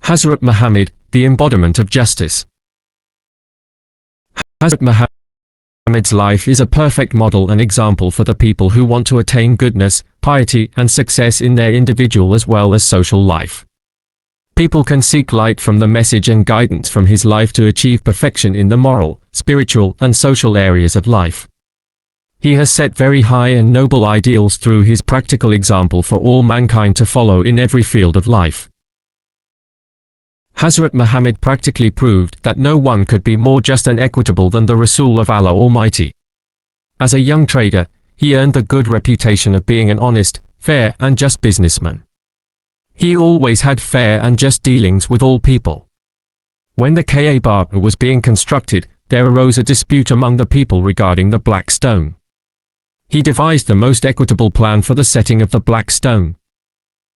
Hazrat Muhammad, the embodiment of justice. Hazrat Muhammad's life is a perfect model and example for the people who want to attain goodness, piety and success in their individual as well as social life. People can seek light from the message and guidance from his life to achieve perfection in the moral, spiritual and social areas of life. He has set very high and noble ideals through his practical example for all mankind to follow in every field of life. Hazrat Muhammad practically proved that no one could be more just and equitable than the Rasul of Allah Almighty. As a young trader, he earned the good reputation of being an honest, fair and just businessman. He always had fair and just dealings with all people. When the Kaaba was being constructed, there arose a dispute among the people regarding the black stone. He devised the most equitable plan for the setting of the black stone.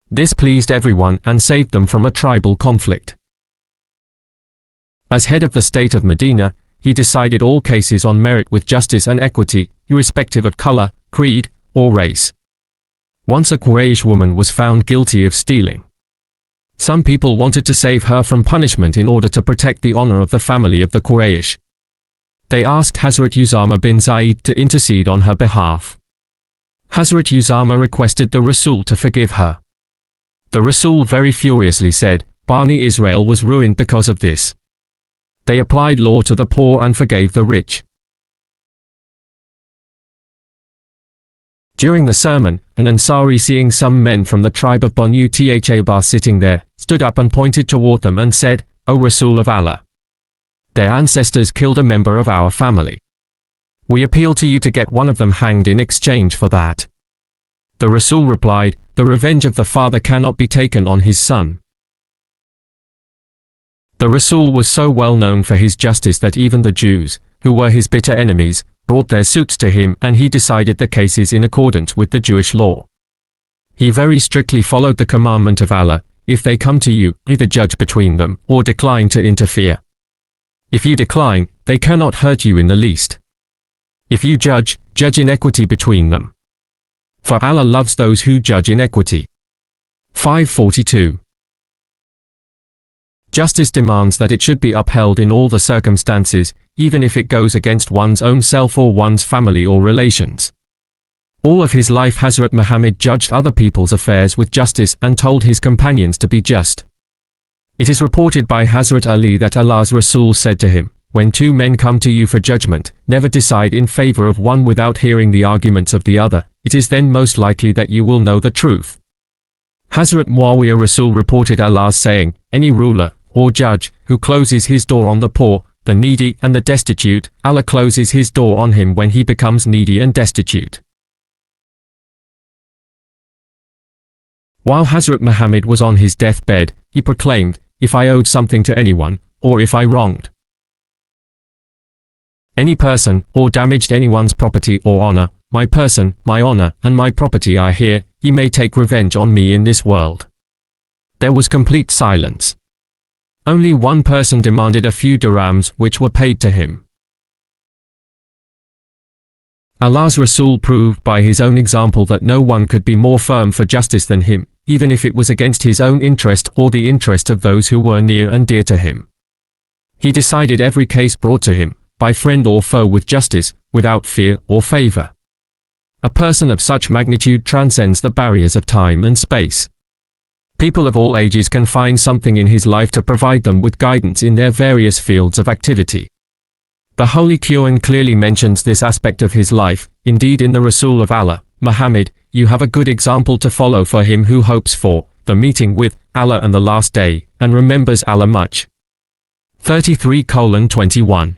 This pleased everyone and saved them from a tribal conflict. As head of the state of Medina, he decided all cases on merit with justice and equity, irrespective of color, creed, or race. Once a Quraysh woman was found guilty of stealing. Some people wanted to save her from punishment in order to protect the honor of the family of the Quraysh. They asked Hazrat Usama bin Zaid to intercede on her behalf. Hazrat Usama requested the Rasul to forgive her. The Rasul very furiously said, Bani Israel was ruined because of this. They applied law to the poor and forgave the rich. During the sermon, an Ansari, seeing some men from the tribe of Banu Tabar sitting there, stood up and pointed toward them and said, O Rasul of Allah! Their ancestors killed a member of our family. We appeal to you to get one of them hanged in exchange for that. The Rasul replied, the revenge of the father cannot be taken on his son. The Rasul was so well known for his justice that even the Jews, who were his bitter enemies, brought their suits to him and he decided the cases in accordance with the Jewish law. He very strictly followed the commandment of Allah, if they come to you, either judge between them or decline to interfere. If you decline, they cannot hurt you in the least. If you judge, judge in equity between them. For Allah loves those who judge in equity. 542. Justice demands that it should be upheld in all the circumstances, even if it goes against one's own self or one's family or relations. All of his life Hazrat Muhammad judged other people's affairs with justice and told his companions to be just. It is reported by Hazrat Ali that Allah's Rasul said to him, when two men come to you for judgment, never decide in favor of one without hearing the arguments of the other, it is then most likely that you will know the truth. Hazrat Muawiyah Rasul reported Allah saying, any ruler, or judge, who closes his door on the poor, the needy and the destitute, Allah closes his door on him when he becomes needy and destitute. While Hazrat Muhammad was on his deathbed, he proclaimed, if I owed something to anyone, or if I wronged any person, or damaged anyone's property or honor, my person, my honor, and my property are here, he may take revenge on me in this world. There was complete silence. Only one person demanded a few dirhams which were paid to him. Allah's Rasul proved by his own example that no one could be more firm for justice than him, even if it was against his own interest or the interest of those who were near and dear to him. He decided every case brought to him, by friend or foe with justice, without fear or favor. A person of such magnitude transcends the barriers of time and space. People of all ages can find something in his life to provide them with guidance in their various fields of activity. The Holy Quran clearly mentions this aspect of his life. Indeed, in the Rasul of Allah, Muhammad, you have a good example to follow for him who hopes for the meeting with Allah and the last day, and remembers Allah much. 33:21